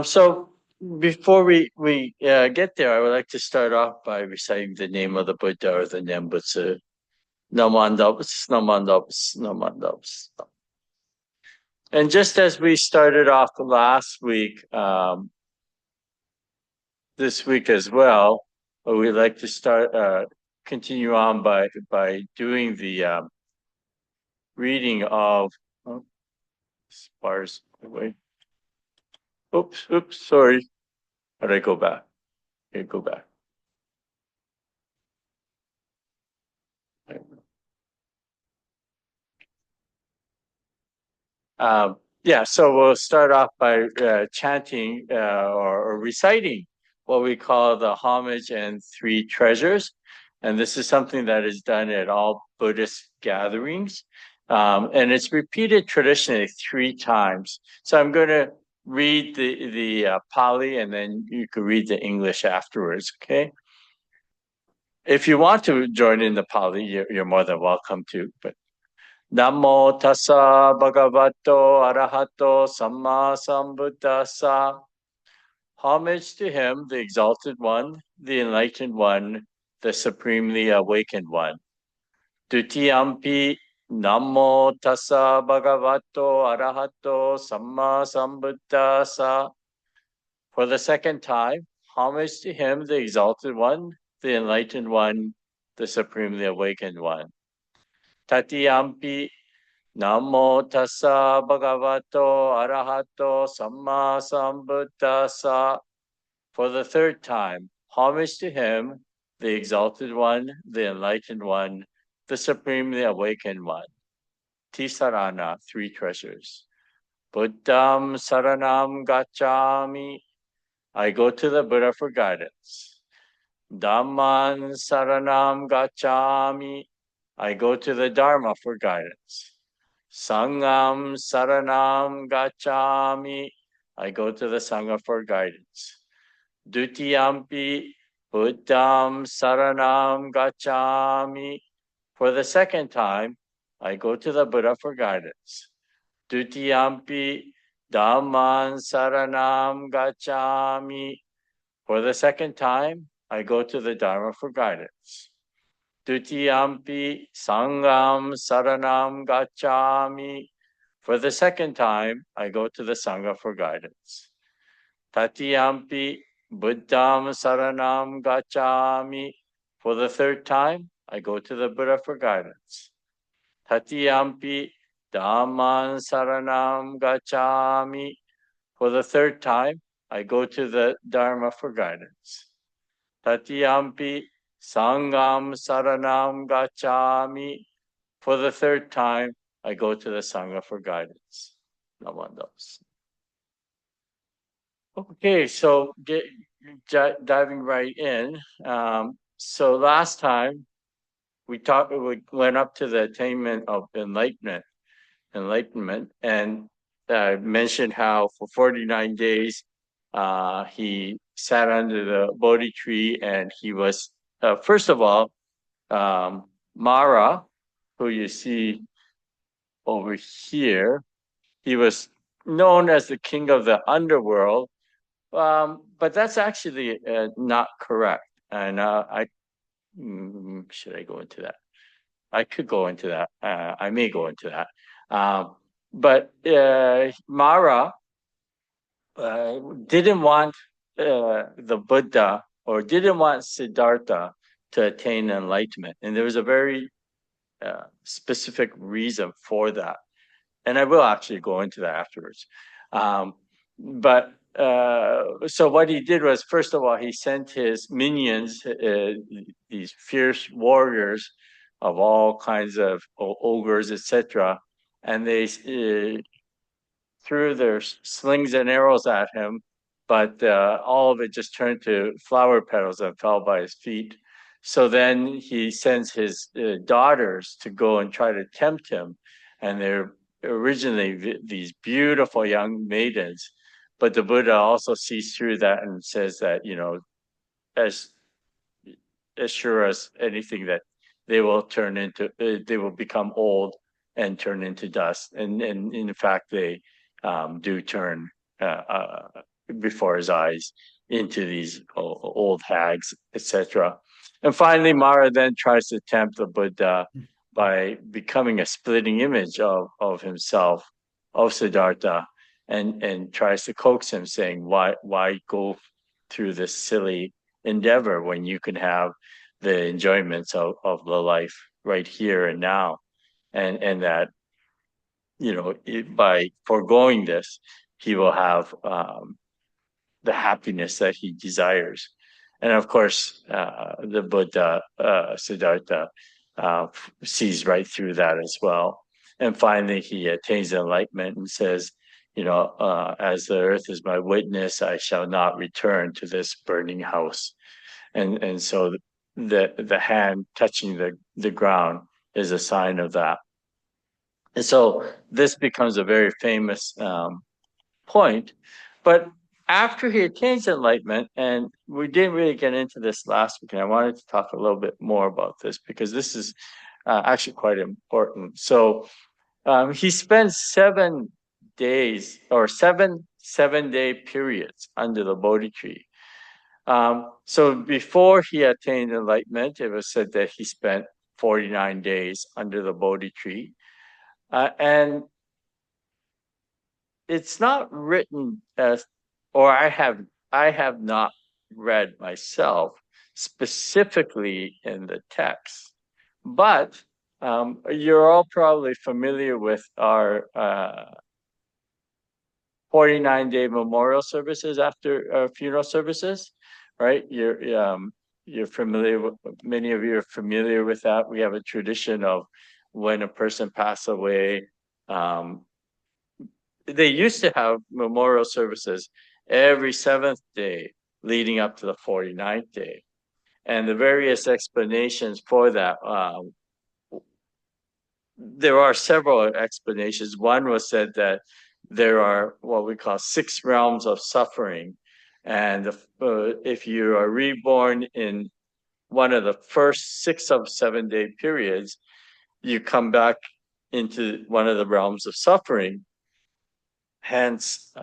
So before we get there, I would like to start off by reciting the name of the Buddha or the Nembutsu. Namandabs, Namandabs, Namandabs. And just as we started off last week, this week as well, we'd like to continue on by doing the reading of oh, bars. Wait, oops, sorry. How did I go back? Okay, go back. Yeah, so we'll start off by chanting or reciting what we call the homage and three treasures. And this is something that is done at all Buddhist gatherings. And it's repeated traditionally three times. So I'm going to read the Pali and then you can read the English afterwards, okay? If you want to join in the Pali, you're more than welcome to. But Namo tassa bhagavato arahato samma sambuddhassa. Homage to him, the exalted one, the enlightened one, the supremely awakened one. Dutiyampi Namo tassa bhagavato arahato samma sambuddhassa. For the second time, homage to him, the exalted one, the enlightened one, the supremely awakened one. Tatiyampi Namo tassa bhagavato arahato samma sambuddhassa. For the third time, homage to him, the exalted one, the enlightened one, the supremely awakened one. Tisarana, three treasures. Buddham saranam gacchami. I go to the Buddha for guidance. Dhamman saranam gacchami. I go to the Dharma for guidance. Sangam saranam gacchami. I go to the Sangha for guidance. Dutiyampi Buddham saranam gacchami. For the second time, I go to the Buddha for guidance. Dutiyampi Dhamman saranam gacchami. For the second time, I go to the Dharma for guidance. Dutiyampi Sangam Saranam Gacchami. For the second time, I go to the Sangha for guidance. Tatiyampi Buddham Saranam Gacchami. For the third time, I go to the Buddha for guidance. Tatiyampi Dhamman Saranam Gacchami. For the third time, I go to the Dharma for guidance. Tatiyampi Sangam Saranam Gacchami. For the third time, I go to the Sangha for guidance. Namandas. Okay, so diving right in. So last time we went up to the attainment of enlightenment, and mentioned how for 49 days he sat under the Bodhi tree and he was, first of all, Mara, who you see over here, he was known as the king of the underworld, but that's actually not correct. And should I go into that? I could go into that. I may go into that. But Mara didn't want the Buddha or didn't want Siddhartha to attain enlightenment. And there was a very specific reason for that. And I will actually go into that afterwards. But so what he did was, first of all, he sent his minions, these fierce warriors of all kinds of ogres, etc., and they threw their slings and arrows at him, but all of it just turned to flower petals and fell by his feet. So then he sends his daughters to go and try to tempt him, and they're originally these beautiful young maidens. But the Buddha also sees through that and says that, as sure as anything that they will turn into, they will become old and turn into dust. And in fact, they do turn before his eyes into these old hags, etc. And finally, Mara then tries to tempt the Buddha by becoming a splitting image of himself, of Siddhartha, and tries to coax him, saying, why go through this silly endeavor when you can have the enjoyments of the life right here and now? And that, by foregoing this, he will have the happiness that he desires. And of course, the Buddha, Siddhartha, sees right through that as well. And finally, he attains enlightenment and says, as the earth is my witness, I shall not return to this burning house. And so the hand touching the ground is a sign of that. And so this becomes a very famous point. But after he attains enlightenment, and we didn't really get into this last week, and I wanted to talk a little bit more about this because this is actually quite important. So he spends 7 days or seven-day periods under the Bodhi tree. So before he attained enlightenment, it was said that he spent 49 days under the Bodhi tree. And it's not written as, or I have not read myself specifically in the text, but you're all probably familiar with our 49-day memorial services after funeral services, right? You're familiar with, many of you are familiar with that. We have a tradition of when a person passes away. They used to have memorial services every 7th day leading up to the 49th day. And the various explanations for that, there are several explanations. One was said that there are what we call 6 realms of suffering. And if you are reborn in one of the first 6 of 7-day periods, you come back into one of the realms of suffering. Hence,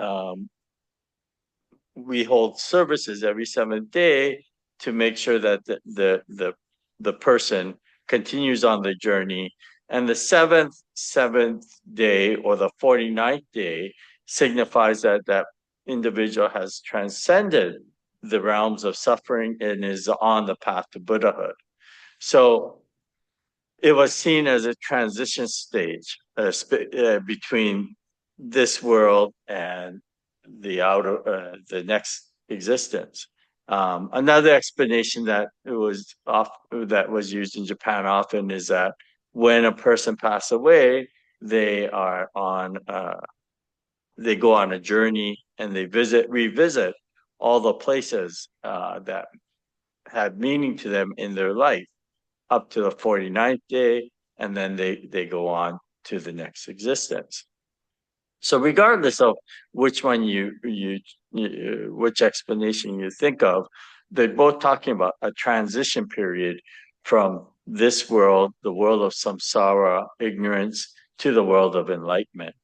we hold services every 7th day to make sure that the person continues on the journey. And the seventh day or the 49th day signifies that that individual has transcended the realms of suffering and is on the path to Buddhahood. So it was seen as a transition stage between this world and the next existence. Another explanation that was used in Japan often is that when a person passes away, they go on a journey and they revisit all the places that had meaning to them in their life up to the 49th day, and then they go on to the next existence. So regardless of which one which explanation you think of, they're both talking about a transition period from this world, the world of samsara, ignorance, to the world of enlightenment.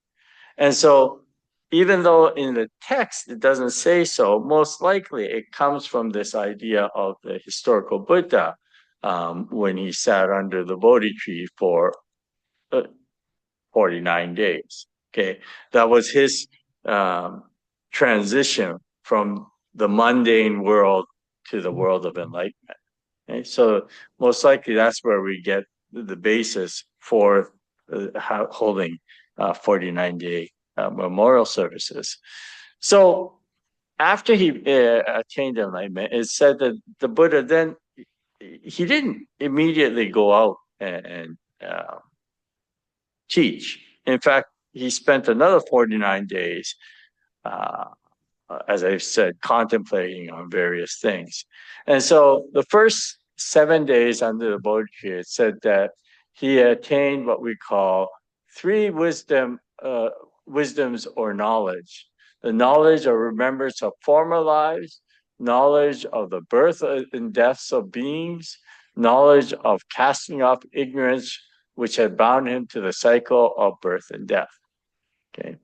And so even though in the text it doesn't say so, most likely it comes from this idea of the historical Buddha when he sat under the Bodhi tree for 49 days. Okay, that was his transition from the mundane world to the world of enlightenment. Okay? So most likely that's where we get the basis for holding 49-day memorial services. So after he attained enlightenment, it's said that the Buddha then, he didn't immediately go out and teach. In fact, he spent another 49 days, as I've said, contemplating on various things. And so the first 7 days under the Bodhi tree, it said that he attained what we call 3 wisdoms or knowledge. The knowledge or remembrance of former lives, knowledge of the birth and deaths of beings, knowledge of casting off ignorance which had bound him to the cycle of birth and death. Okay,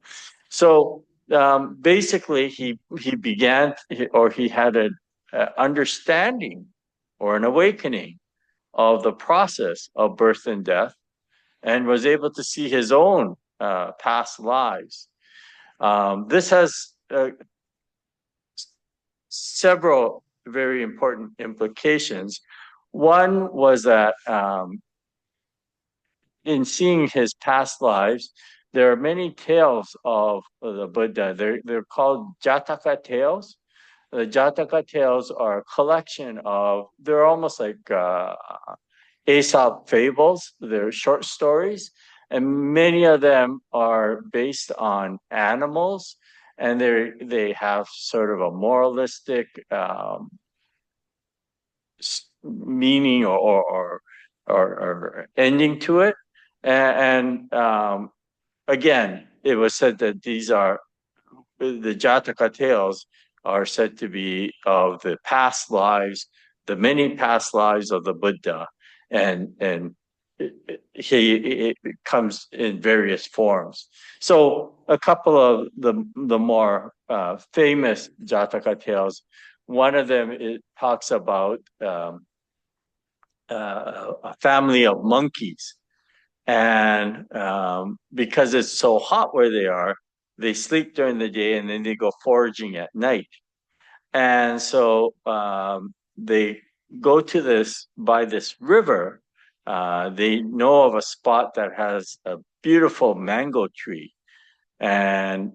so basically, he began, or he had an understanding or an awakening of the process of birth and death, and was able to see his own past lives. This has several very important implications. One was that in seeing his past lives, there are many tales of the Buddha. They're called Jataka tales. The Jataka tales are a collection of, they're almost like Aesop fables. They're short stories, and many of them are based on animals, and they have sort of a moralistic meaning or ending to it. And again, it was said that these are the Jataka tales are said to be of the past lives, the many past lives of the Buddha, and it comes in various forms. So a couple of the more famous Jataka tales. One of them, it talks about a family of monkeys, and because it's so hot where they are, they sleep during the day and then they go foraging at night. And so they go to this river. They know of a spot that has a beautiful mango tree. And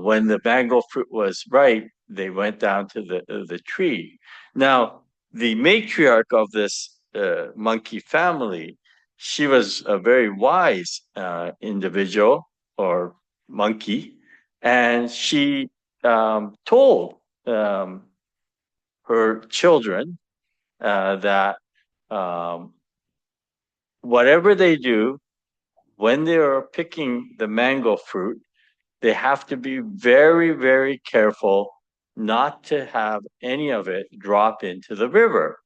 when the mango fruit was ripe, they went down to the tree. Now, the matriarch of this monkey family, she was a very wise individual or monkey, and she told her children that whatever they do, when they are picking the mango fruit, they have to be very, very careful not to have any of it drop into the river.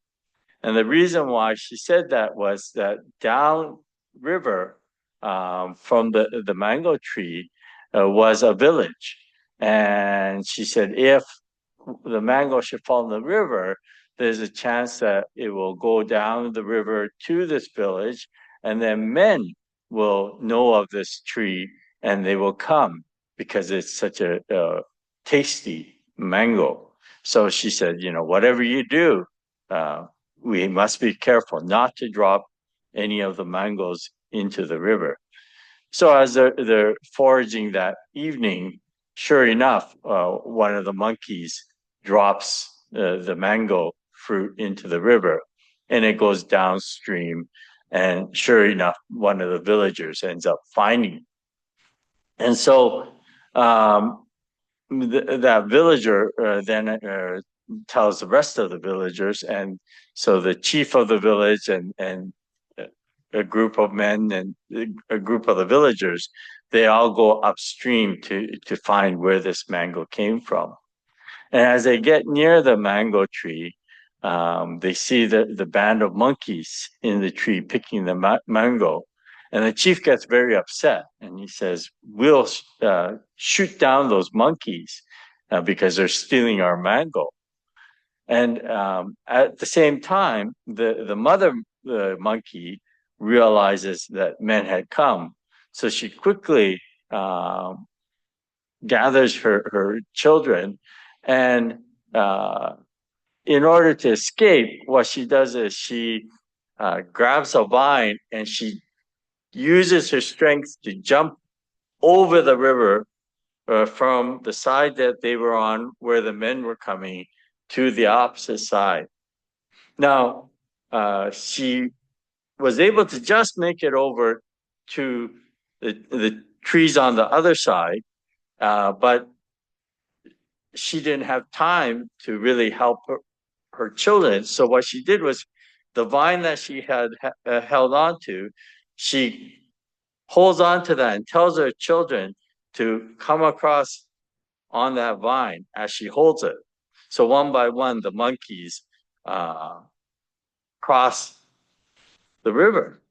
And the reason why she said that was that down river from the mango tree was a village. And she said, if the mango should fall in the river, there's a chance that it will go down the river to this village, and then men will know of this tree and they will come because it's such a tasty mango. So she said, whatever you do, we must be careful not to drop any of the mangoes into the river. So as they're foraging that evening, sure enough, one of the monkeys drops the mango fruit into the river, and it goes downstream. And sure enough, one of the villagers ends up finding it. And so that villager then tells the rest of the villagers, and so the chief of the village and a group of men and a group of the villagers, they all go upstream to find where this mango came from. And as they get near the mango tree, they see the band of monkeys in the tree picking the mango. And the chief gets very upset, and he says, we'll shoot down those monkeys because they're stealing our mango. And at the same time, the mother monkey realizes that men had come. So she quickly gathers her children, and in order to escape, what she does is she grabs a vine and she uses her strength to jump over the river from the side that they were on where the men were coming to the opposite side. Now, she was able to just make it over to the trees on the other side, but she didn't have time to really help her children. So what she did was the vine that she had held on to, she holds on to that and tells her children to come across on that vine as she holds it. So one by one, the monkeys cross the river.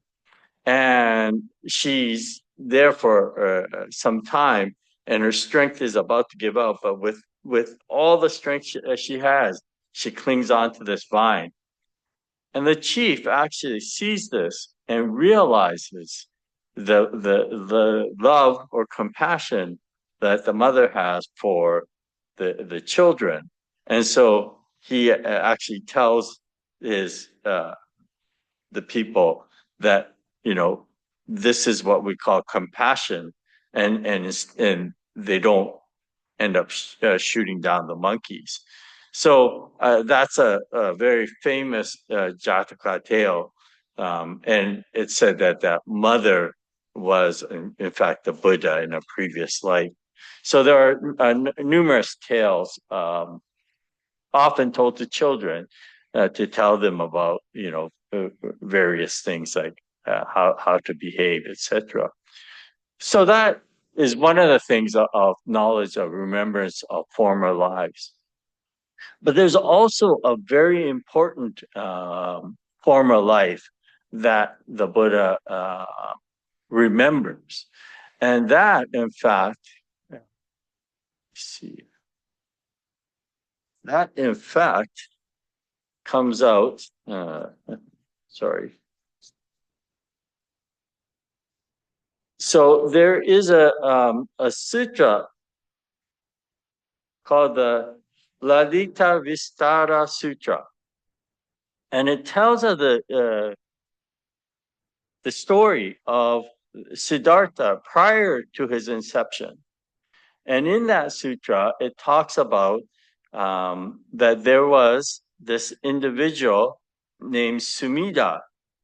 and she's there for some time, and her strength is about to give out. But with all the strength she has, she clings onto this vine. And the chief actually sees this and realizes the love or compassion that the mother has for the children. And so he actually tells his the people that, you know, this is what we call compassion, and they don't end up shooting down the monkeys. So that's a very famous Jataka tale, and it said that that mother was in fact the Buddha in a previous life. So there are numerous tales, often told to children, to tell them about, you know, various things like how to behave, etc. So that is one of the things of knowledge, of remembrance of former lives. But there's also a very important former life that the Buddha remembers. And that, in fact, let's see, that in fact comes out, sorry. So there is a sutra called the Lalita Vistara Sutra, and it tells of the story of Siddhartha prior to his inception. And in that sutra, it talks about that there was this individual named Sumida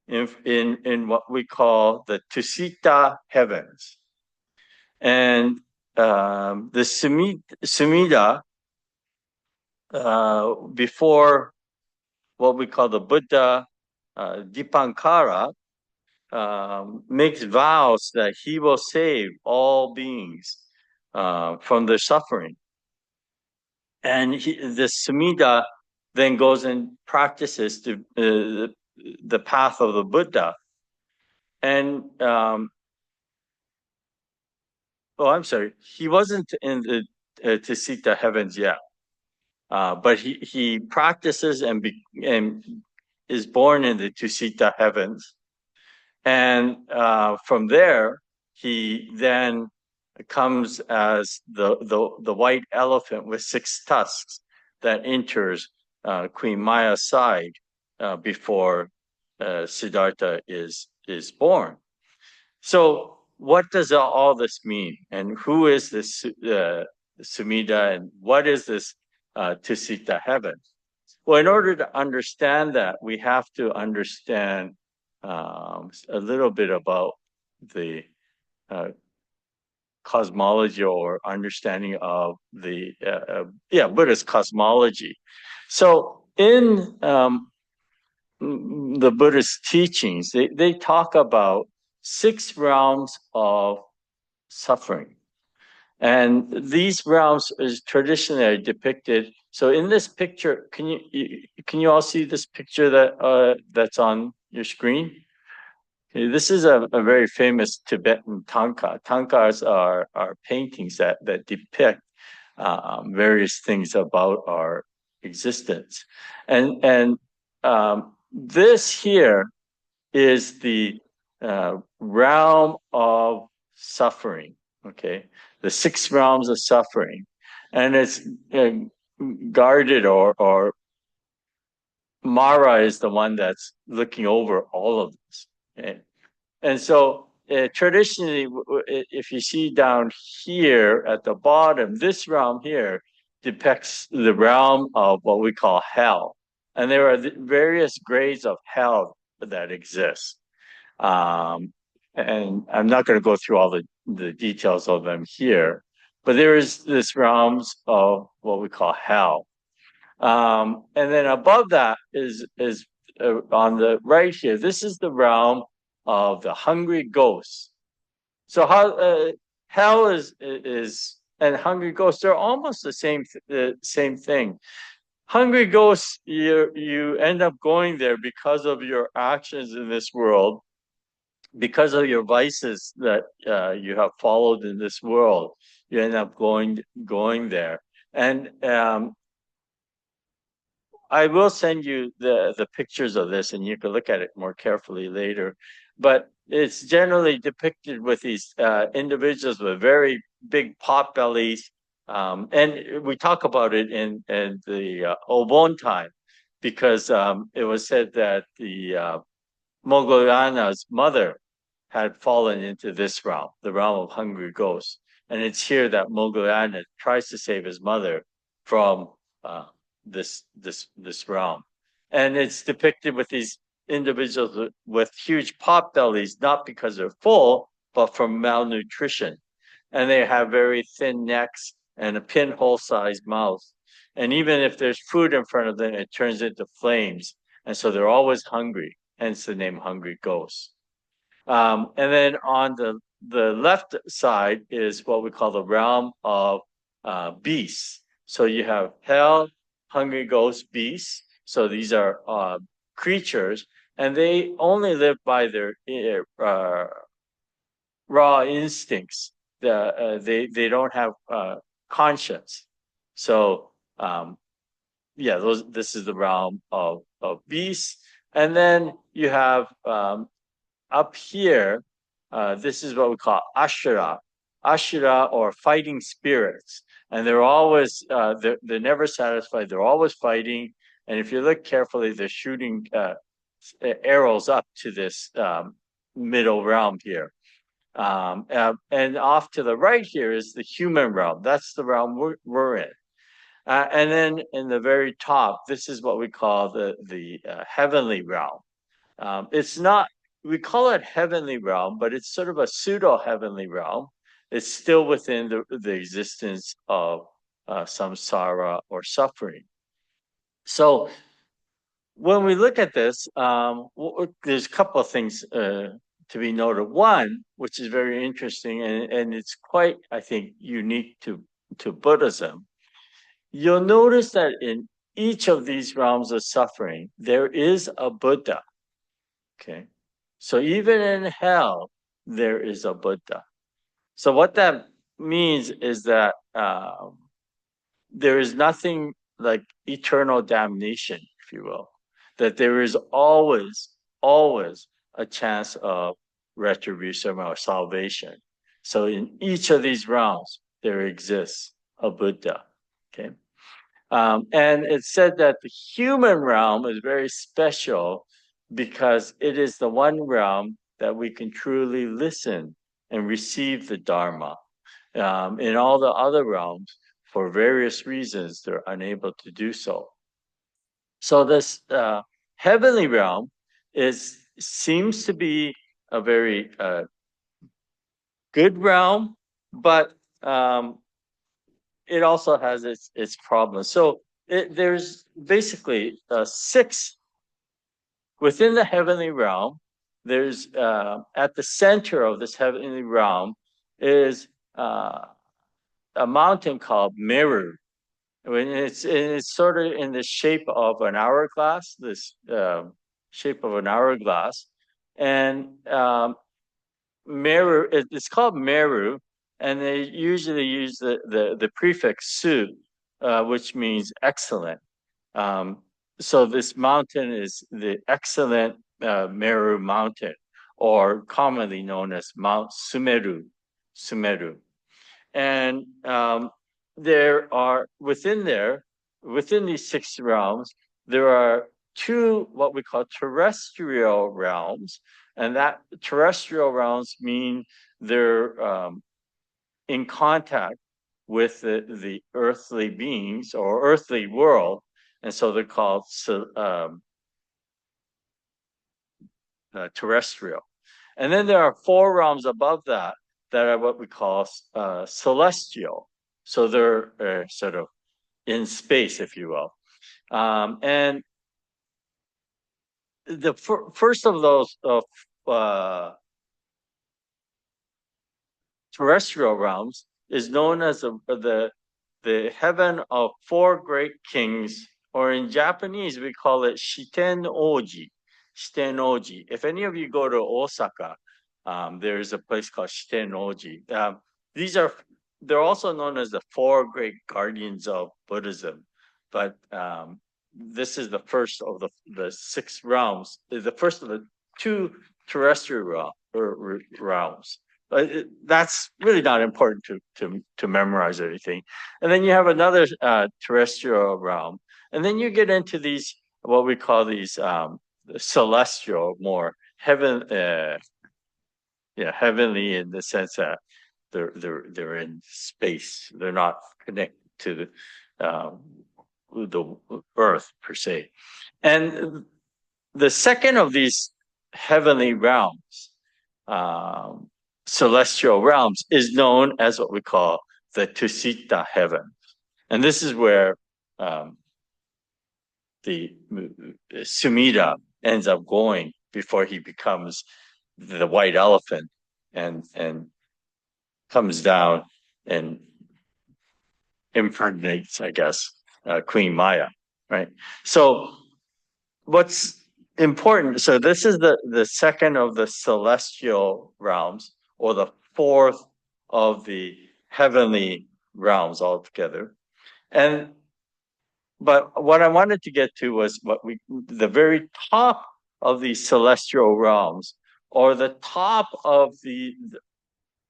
in what we call the Tusita heavens. And the Sumida, before what we call the Buddha Dipankara, makes vows that he will save all beings from their suffering. And the Sumida then goes and practices the path of the Buddha. And I'm sorry, he wasn't in the Tusita heavens yet, but he practices and is born in the Tusita heavens. And from there, he then comes as the white elephant with 6 tusks that enters Queen Maya's side before Siddhartha is born. So what does all this mean? And who is this Sumida, and what is this Tusita heaven? Well, in order to understand that, we have to understand a little bit about the cosmology or understanding of the Buddhist cosmology. So in the Buddhist teachings, they talk about 6 realms of suffering. And these realms is traditionally depicted. So in this picture, can you all see this picture that that's on your screen? Okay, this is a very famous Tibetan tanka. Tankas are paintings that depict various things about our existence, and this here is the realm of suffering. Okay, the 6 realms of suffering, and it's guarded, or Mara is the one that's looking over all of this. Okay? And so traditionally, if you see down here at the bottom, this realm here depicts the realm of what we call hell. And there are various grades of hell that exist. And I'm not going to go through all the details of them here, but there is this realms of what we call hell. And then above that is on the right here. This is the realm of the hungry ghosts. So how hell is and hungry ghosts, they're almost the same thing. Hungry ghosts, you end up going there because of your actions in this world, because of your vices that you have followed in this world, you end up going there. And I will send you the pictures of this, and you can look at it more carefully later. But it's generally depicted with these individuals with very big pot bellies, and we talk about it in the Obon time, because it was said that the Mogollana's mother had fallen into this realm, the realm of hungry ghosts. And it's here that Mogollana tries to save his mother from uh, this realm. And it's depicted with these individuals with huge pot bellies, not because they're full, but from malnutrition. And they have very thin necks and a pinhole-sized mouth. And even if there's food in front of them, it turns into flames. And so they're always hungry, hence the name Hungry Ghosts. And then on the left side is what we call the realm of beasts. So you have hell, hungry ghosts, beasts. So these are creatures, and they only live by their raw instincts. They don't have conscience. So yeah, this is the realm of beasts, and then you have up here, this is what we call Ashura, Ashura or fighting spirits. And they're always, they're never satisfied. They're always fighting. And if you look carefully, they're shooting arrows up to this middle realm here. And off to the right here is the human realm. That's the realm we're in. And then in the very top, this is what we call the heavenly realm. It's not, we call it heavenly realm, but it's sort of a pseudo heavenly realm. It's still within the existence of samsara or suffering. So when we look at this, there's a couple of things to be noted. One, which is very interesting, and it's quite, I think, unique to Buddhism. You'll notice that in each of these realms of suffering, there is a Buddha. Okay. So even in hell, there is a Buddha. So what that means is that there is nothing like eternal damnation, if you will, that there is always a chance of retribution or salvation. So in each of these realms, there exists a Buddha. Okay. And it's said that the human realm is very special because it is the one realm that we can truly listen and receive the Dharma. In all the other realms, for various reasons, they're unable to do so. So this heavenly realm seems to be a very good realm, but it also has its problems. So there's basically six within the heavenly realm. There's at the center of this heavenly realm is a mountain called Meru. When it's sort of in the shape of an hourglass, this shape of an hourglass, and Meru. It's called Meru, and they usually use the prefix su, which means excellent. So this mountain is the excellent Meru Mountain, or commonly known as Mount Sumeru. Sumeru. And there are within these six realms, there are two what we call terrestrial realms, and that terrestrial realms mean they're in contact with the earthly beings or earthly world, and so they're called terrestrial. And then there are four realms above that that are what we call celestial. So they're sort of in space, if you will. And the first of those terrestrial realms is known as the heaven of four great kings, or in Japanese we call it Shiten Oji. Shiten Oji. If any of you go to Osaka, There's a place called Shitenoji. They're also known as the four great guardians of Buddhism, but this is the first of the six realms, the first of the two terrestrial realms. That's really not important to memorize everything. And then you have another terrestrial realm, and then you get into these what we call these celestial, more heavenly in the sense that they're in space. They're not connected to the earth per se. And the second of these heavenly realms, celestial realms, is known as what we call the Tusita heaven. And this is where the Sumida ends up going before he becomes the white elephant and comes down and impregnates, I guess, Queen Maya, right? So what's important, so this is the second of the celestial realms, or the fourth of the heavenly realms altogether. But what I wanted to get to was the very top of these celestial realms, or the top of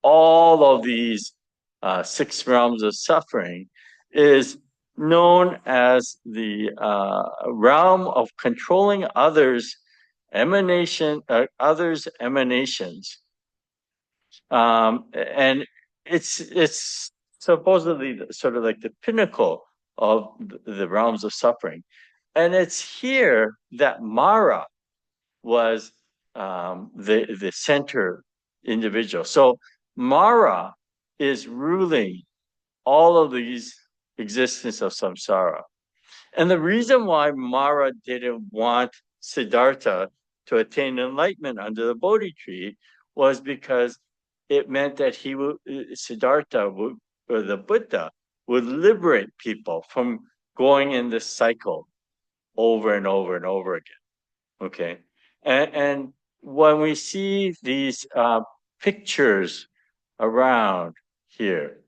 all of these six realms of suffering, is known as the realm of controlling others' emanations, and it's supposedly sort of like the pinnacle of the realms of suffering, and it's here that Mara was the center individual. So Mara is ruling all of these existence of samsara. And the reason why Mara didn't want Siddhartha to attain enlightenment under the Bodhi tree was because it meant that Siddhartha or the Buddha would liberate people from going in this cycle over and over and over again. Okay. And when we see these pictures around here,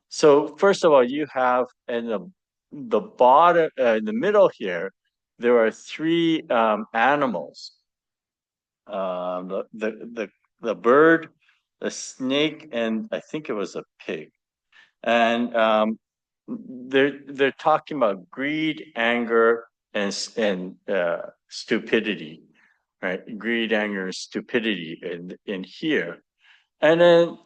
so first of all, you have in the bottom, in the middle here, there are three animals: the bird, the snake, and I think it was a pig. And they're talking about greed, anger, and stupidity, right? Greed, anger, and stupidity in here. And then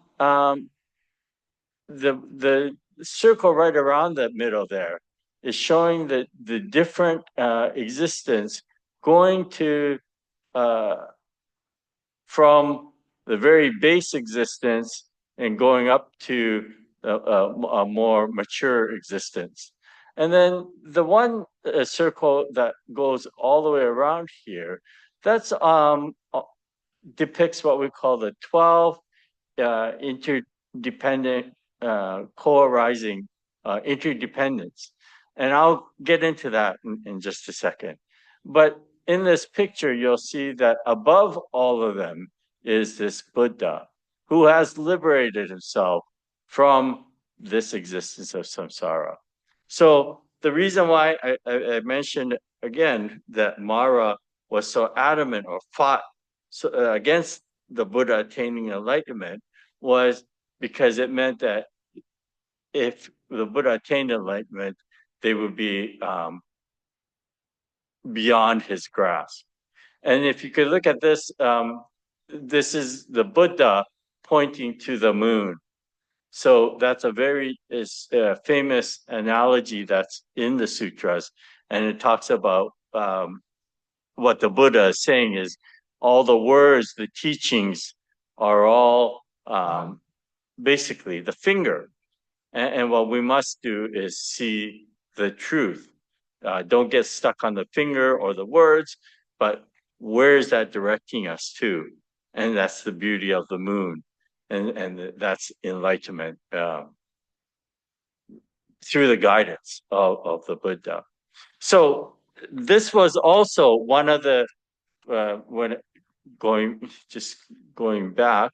the circle right around the middle there is showing the different existence going to from the very base existence and going up to a more mature existence. And then the one circle that goes all the way around here, that's depicts what we call the 12 interdependent co-arising interdependence. And I'll get into that in just a second. But in this picture, you'll see that above all of them is this Buddha who has liberated himself from this existence of samsara. So the reason why I mentioned again that Mara was so adamant or fought against the Buddha attaining enlightenment was because it meant that if the Buddha attained enlightenment, they would be beyond his grasp. And if you could look at this, this is the Buddha pointing to the moon. So that's a very famous analogy that's in the sutras. And it talks about what the Buddha is saying is all the words, the teachings are all basically the finger. And what we must do is see the truth. Don't get stuck on the finger or the words, but where is that directing us to? And that's the beauty of the moon. And that's enlightenment through the guidance of the Buddha. So this was also one of the, just going back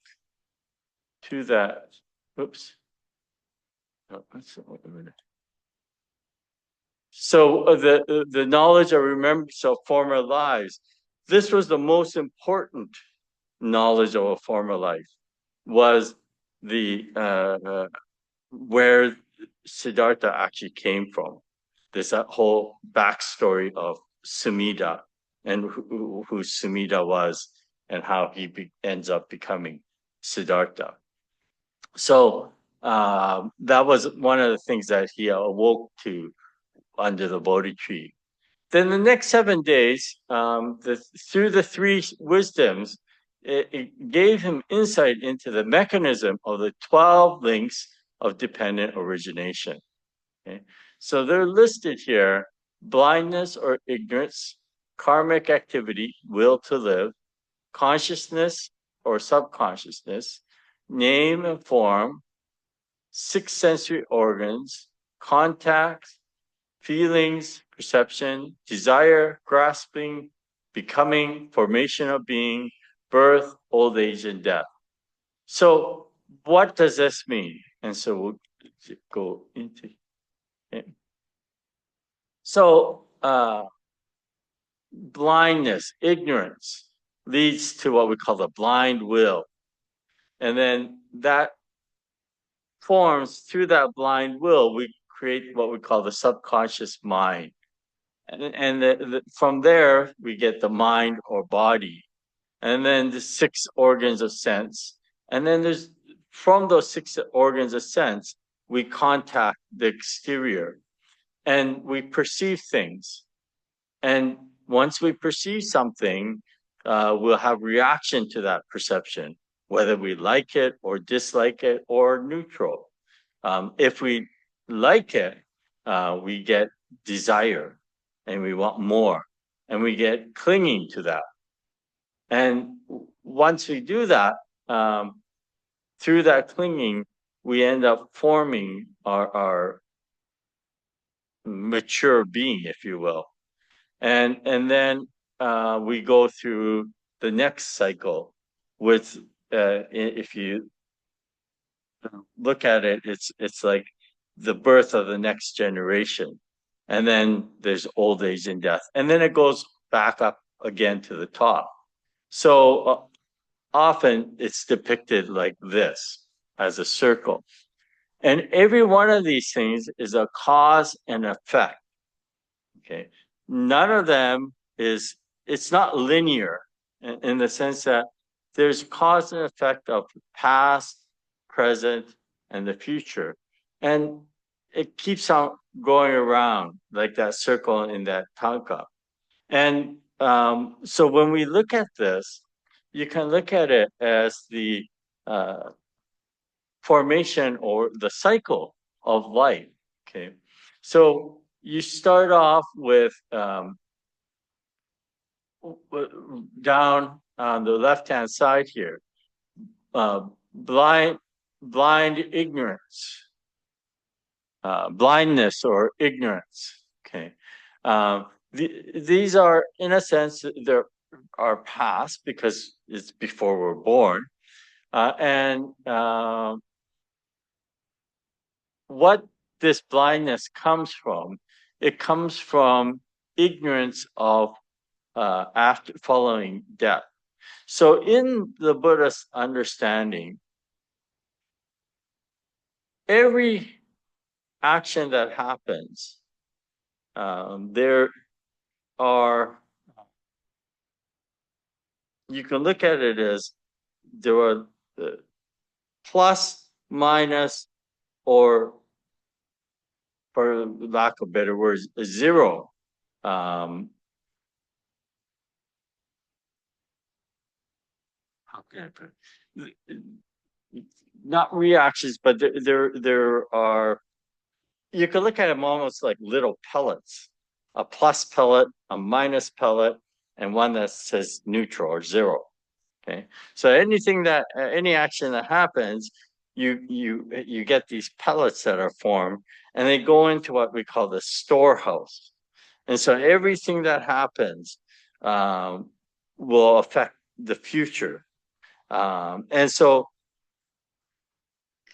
to that. Oops. Oh, wait a minute. So the knowledge of remembrance of former lives. This was the most important knowledge of a former life. Was the where Siddhartha actually came from. This whole backstory of Sumida and who Sumida was and how he ends up becoming Siddhartha. So that was one of the things that he awoke to under the Bodhi tree. Then the next 7 days, through the three wisdoms, it gave him insight into the mechanism of the 12 links of dependent origination. Okay? So they're listed here: blindness or ignorance, karmic activity, will to live, consciousness or subconsciousness, name and form, six sensory organs, contact, feelings, perception, desire, grasping, becoming, formation of being, birth, old age, and death. So what does this mean? And so we'll go into it. So blindness, ignorance leads to what we call the blind will. And then that forms through that blind will, we create what we call the subconscious mind. And from there, we get the mind or body. And then the six organs of sense. And then from those six organs of sense, we contact the exterior and we perceive things. And once we perceive something, we'll have reaction to that perception, whether we like it or dislike it or neutral. If we like it, we get desire and we want more and we get clinging to that. And once we do that, through that clinging, we end up forming our mature being, if you will. And then we go through the next cycle with, if you look at it, it's like the birth of the next generation. And then there's old age and death. And then it goes back up again to the top. So often it's depicted like this as a circle. And every one of these things is a cause and effect. Okay. None of them it's not linear in the sense that there's cause and effect of past, present, and the future. And it keeps on going around like that circle in that tanka. And so when we look at this, you can look at it as the formation or the cycle of life. Okay. So you start off with down on the left-hand side here, blind ignorance, blindness or ignorance. Okay. These are, in a sense, they're our past because it's before we're born. And what this blindness comes from, it comes from ignorance of after following death. So in the Buddha's understanding, every action that happens, there are, you can look at it as there are plus, minus, or for lack of better words, zero. How can I put it? Not reactions, but there are, you can look at them almost like little pellets, a plus pellet, a minus pellet, and one that says neutral or zero. Okay, so anything that any action that happens, you get these pellets that are formed, and they go into what we call the storehouse. And so everything that happens will affect the future. And so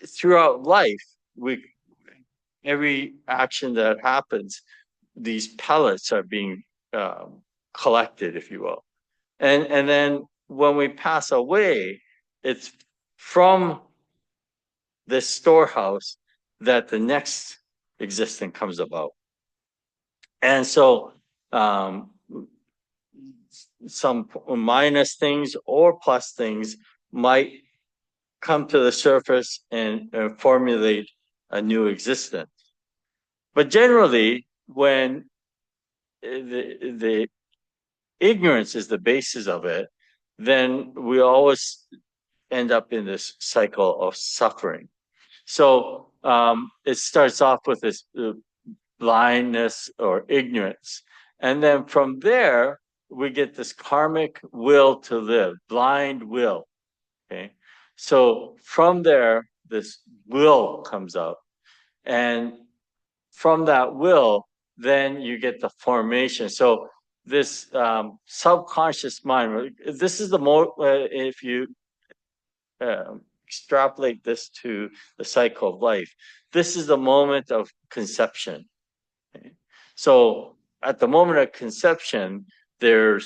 throughout life, every action that happens, these pellets are being collected, if you will. And then when we pass away, it's from this storehouse that the next existence comes about. And so some minus things or plus things might come to the surface and formulate a new existence. But generally, when the ignorance is the basis of it, then we always end up in this cycle of suffering. So it starts off with this blindness or ignorance. And then from there, we get this karmic will to live, blind will. Okay. So from there, this will comes out. And from that will, then you get the formation. So this subconscious mind, this is the more, if you extrapolate this to the cycle of life, this is the moment of conception. Okay? So at the moment of conception, there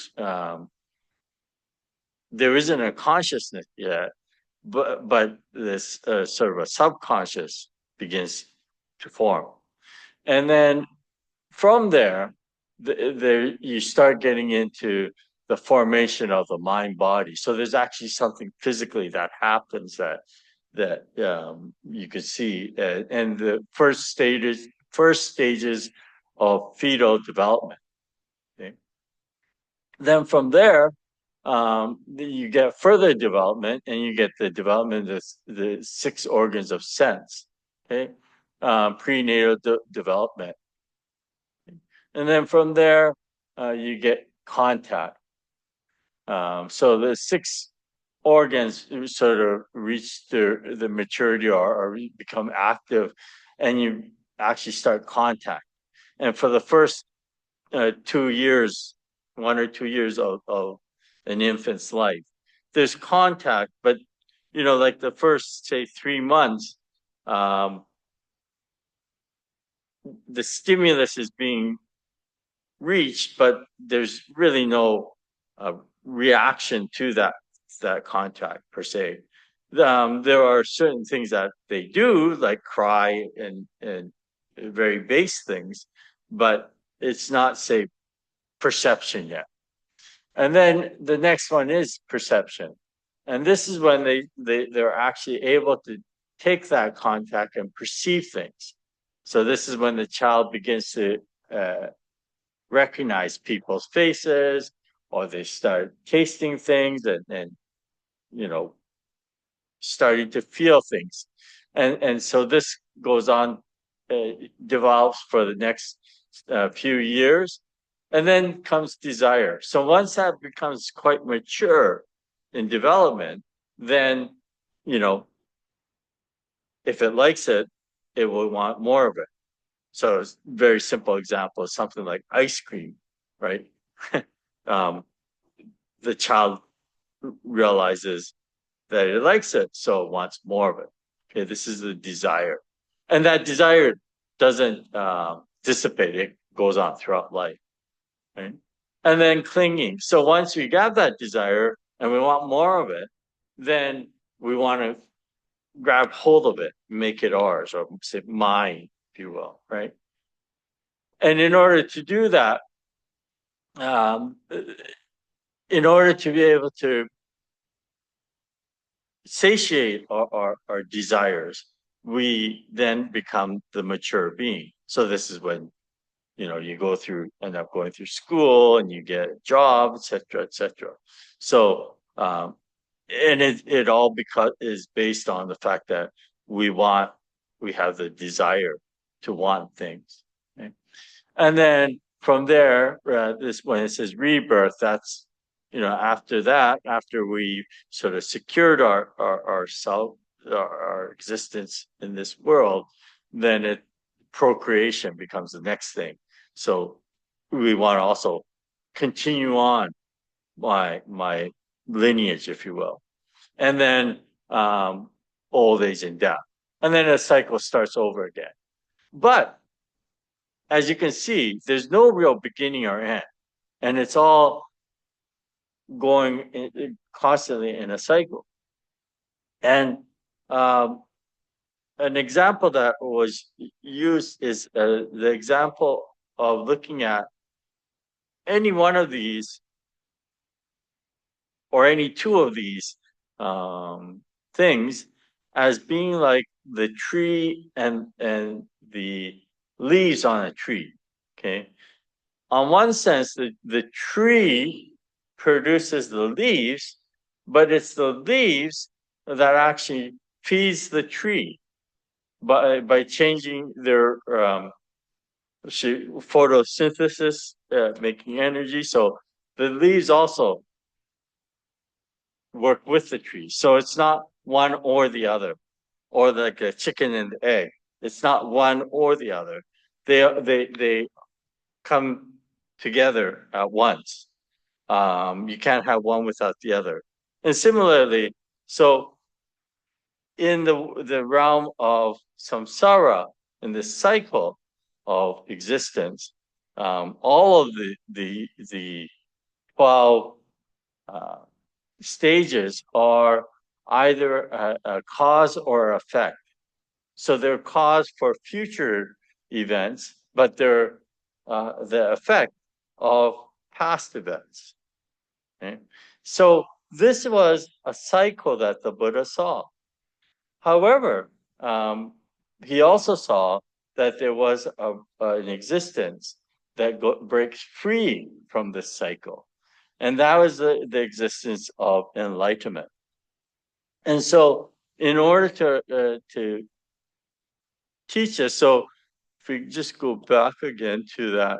isn't a consciousness yet, but this sort of a subconscious begins to form. And then from there, you start getting into the formation of the mind body. So there's actually something physically that happens that you could see, and the first stages of fetal development. Okay? Then from there, you get further development, and you get the development of the 6 organs of sense. Okay, prenatal development. And then from there, you get contact. So the 6 organs sort of reach the maturity or become active, and you actually start contact. And for the first 2 years, 1 or 2 years of an infant's life, there's contact, but like the first, say, 3 months, the stimulus is being reached, but there's really no reaction to that contact per se. There are certain things that they do, like cry and very base things, but it's not, say, perception yet. And then the next one is perception, and this is when they're actually able to take that contact and perceive things. So this is when the child begins to recognize people's faces, or they start tasting things and starting to feel things. And so this goes on, develops for the next few years, and then comes desire. So once that becomes quite mature in development, then if it likes it, it will want more of it. So it's a very simple example is something like ice cream, right? The child realizes that it likes it, so it wants more of it. Okay, this is the desire. And that desire doesn't dissipate, it goes on throughout life. Right? And then clinging. So once we got that desire and we want more of it, then we want to grab hold of it, make it ours, or say mine, if you will, right? And in order to do that, in order to be able to satiate our desires, we then become the mature being. So this is when you end up going through school, and you get a job, etc., etc. So and it all is based on the fact that we have the desire to want things. Okay? And then from there, this when it says rebirth, that's after that, after we sort of secured our self, our existence in this world, then procreation becomes the next thing. So we want to also continue on my lineage, if you will, and then old age and death, and then a cycle starts over again. But as you can see, there's no real beginning or end, and it's all going constantly in a cycle. And um, an example that was used is the example of looking at any one of these or any two of these things as being like the tree and the leaves on a tree. Okay. On one sense, the tree produces the leaves, but it's the leaves that actually feeds the tree by changing their photosynthesis, making energy. So the leaves also work with the tree. So it's not one or the other, or like a chicken and the egg. It's not one or the other. They come together at once. You can't have one without the other. And similarly, so in the realm of samsara, in this cycle of existence, all of the 12 uh, stages are either a cause or effect. So they're cause for future events, but they're the effect of past events. Okay? So this was a cycle that the Buddha saw. However, he also saw that there was an existence that breaks free from this cycle. And that was the existence of enlightenment. And so, in order to teach us, so if we just go back again to that.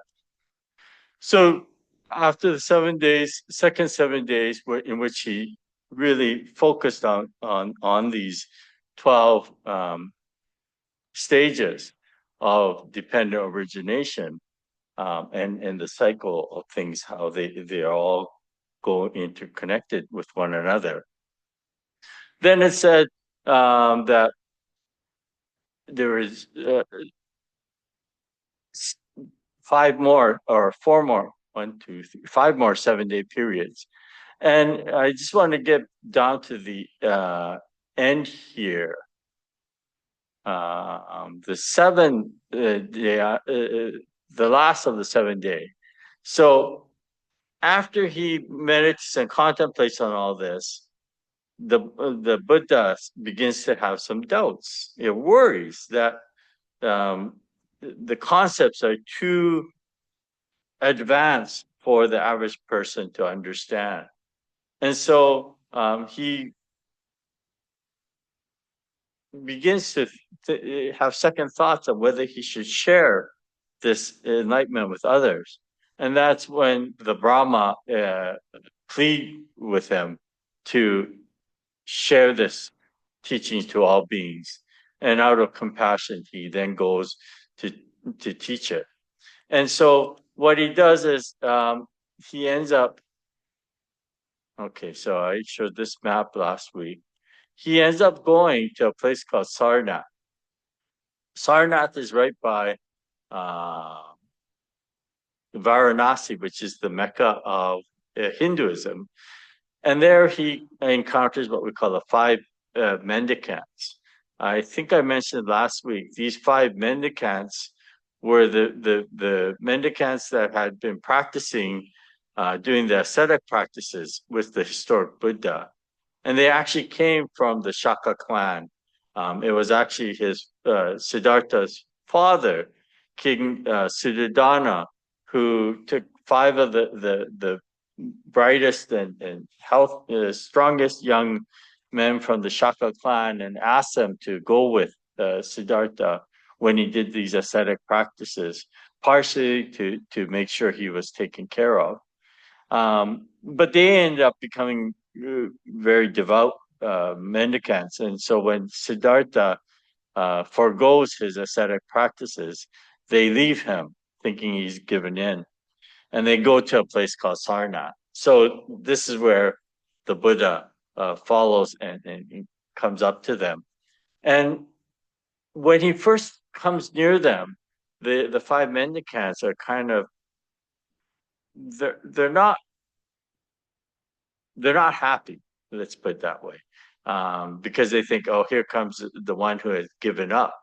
So, after the 7 days, second 7 days, in which he really focused on these 12 stages of dependent origination, and the cycle of things, how they all go interconnected with one another. Then it said that there is 5 more or 4 more, 5 more 7-day periods. And I just want to get down to the end here. The 7 day, the last of the 7 day. So after he meditates and contemplates on all this, the Buddha begins to have some doubts. It worries that the concepts are too advanced for the average person to understand. And so he begins to have second thoughts of whether he should share this enlightenment with others. And that's when the Brahma plead with him to share this teaching to all beings. And out of compassion, he then goes to teach it. And so what he does is he ends up, okay, so I showed this map last week. He ends up going to a place called Sarnath. Sarnath is right by Varanasi, which is the Mecca of Hinduism. And there he encounters what we call the 5 mendicants. I think I mentioned last week, these 5 mendicants were the mendicants that had been practicing, doing the ascetic practices with the historic Buddha. And they actually came from the Shaka clan. It was actually his Siddhartha's father, King Suddhodana, who took 5 of the brightest and strongest young men from the Shaka clan and asked them to go with Siddhartha when he did these ascetic practices, partially to make sure he was taken care of. But they ended up becoming very devout mendicants. And so when Siddhartha forgoes his ascetic practices, they leave him thinking he's given in. And they go to a place called Sarnath. So this is where the Buddha follows and comes up to them. And when he first comes near them, the five mendicants are kind of they're not happy. Let's put it that way, because they think, oh, here comes the one who has given up.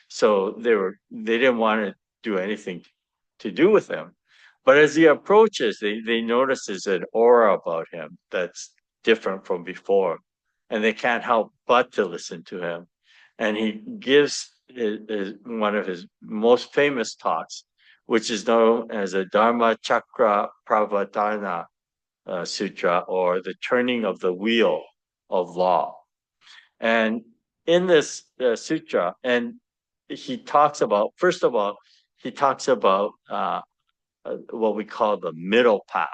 So they didn't want to do anything to do with him. But as he approaches, they notice there's an aura about him that's different from before, and they can't help but to listen to him. And he gives one of his most famous talks, which is known as a Dharma Chakra Pravatana Sutra, or the turning of the wheel of law. And in this sutra, and he talks about, first of all, he talks about what we call the middle path.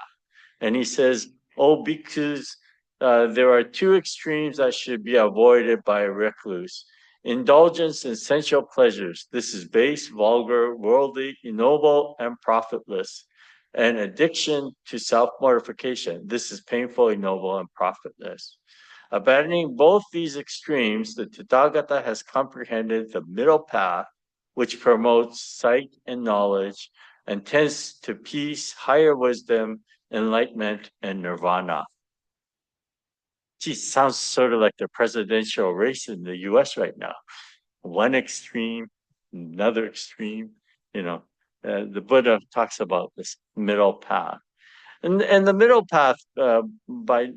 And he says, oh, because there are two extremes that should be avoided by a recluse. Indulgence in sensual pleasures. This is base, vulgar, worldly, ignoble, and profitless. And addiction to self-mortification. This is painful, ignoble, and profitless. Abandoning both these extremes, the Tathagata has comprehended the middle path, which promotes sight and knowledge and tends to peace, higher wisdom, enlightenment, and nirvana. Gee, sounds sort of like the presidential race in the US right now. One extreme, another extreme, you know. The Buddha talks about this middle path. And the middle path, by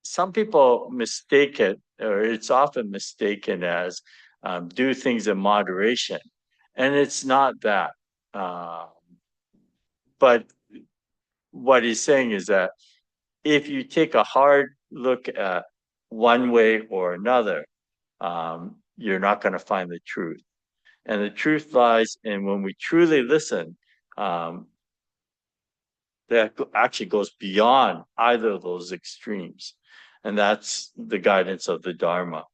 some people mistake it, or it's often mistaken as do things in moderation. And it's not that. But what he's saying is that if you take a hard look at one way or another, you're not going to find the truth. And the truth lies in when we truly listen, that actually goes beyond either of those extremes. And that's the guidance of the Dharma.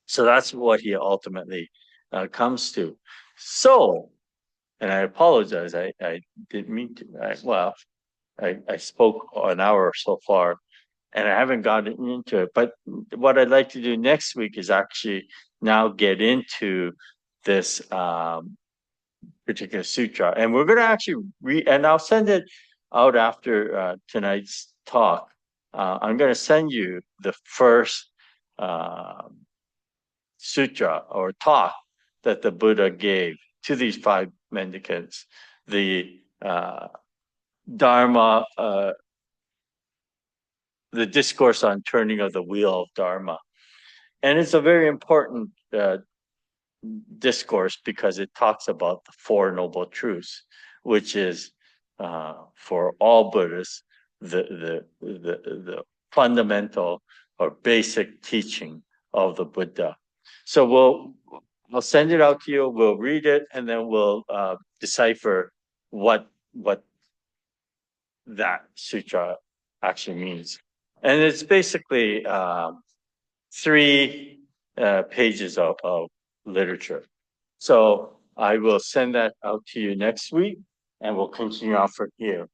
So that's what he ultimately comes to. So, and I apologize, I didn't mean to. I spoke an hour so far, and I haven't gotten into it. But what I'd like to do next week is actually now get into this particular sutra, and we're going to actually read. And I'll send it out after tonight's talk. I'm going to send you the first sutra or talk that the Buddha gave to these five mendicants. The Dharma, the discourse on turning of the wheel of Dharma. And it's a very important discourse because it talks about the Four Noble Truths, which is for all Buddhists, the fundamental or basic teaching of the Buddha. So I'll send it out to you, we'll read it, and then we'll decipher what that sutra actually means. And it's basically 3 pages of literature. So I will send that out to you next week, and we'll continue on from here.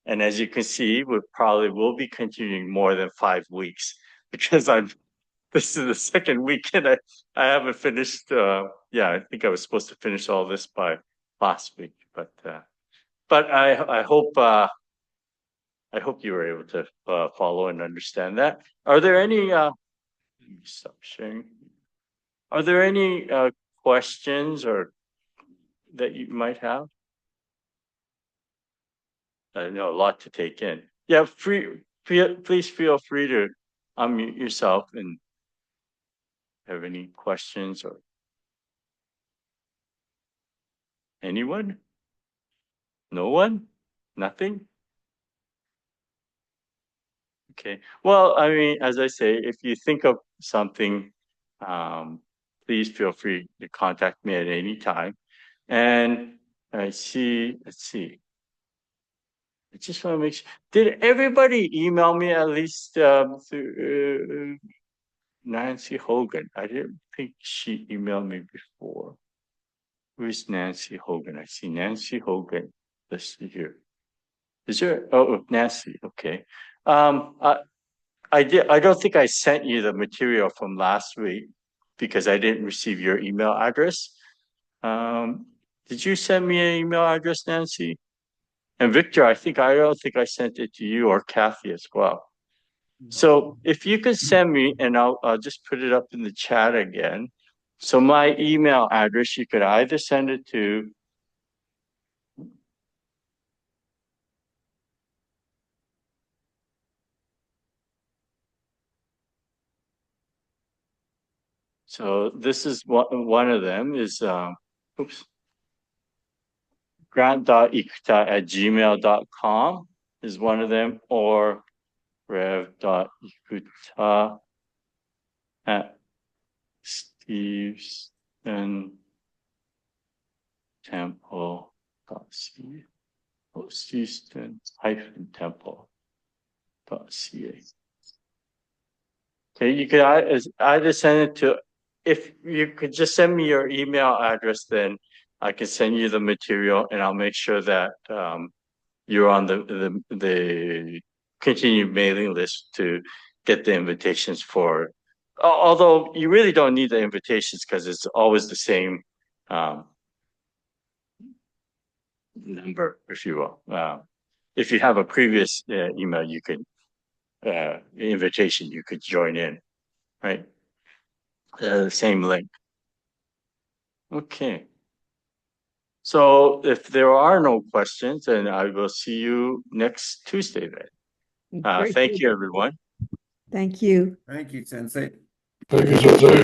And as you can see, we probably will be continuing more than 5 weeks because this is the second week and I haven't finished. I think I was supposed to finish all this by last week, but I hope you were able to follow and understand that. Are there any? Let me stop sharing. Are there any questions or that you might have? I know a lot to take in. Yeah, please feel free to unmute yourself and have any questions or anyone? No one? Nothing? Okay. Well, I mean, as I say, if you think of something, please feel free to contact me at any time. And let's see. I just want to make sure. Did everybody email me at least through Nancy Hogan? I didn't think she emailed me before. Who's Nancy Hogan? I see Nancy Hogan listed here. Is there? Oh, Nancy. Okay. I did, I don't think I sent you the material from last week because I didn't receive your email address. Did you send me an email address, Nancy? And Victor, I don't think I sent it to you or Kathy as well. So if you could send me, and I'll just put it up in the chat again. So my email address, you could either send it to so this is one of them is oops, grant.ikuta@gmail.com is one of them, or rev.ikuta at stevesontemple.ca. Oh, steveston-temple.ca. Okay, you could either send it to, if you could just send me your email address, then I can send you the material and I'll make sure that you're on the continued mailing list to get the invitations for. Although you really don't need the invitations because it's always the same number, if you will. If you have a previous email, you could invitation, you could join in, right? Same link. Okay. So if there are no questions, then I will see you next Tuesday then. Great. Thank you, everyone. Thank you. Thank you, Sensei. Thank you, Sensei.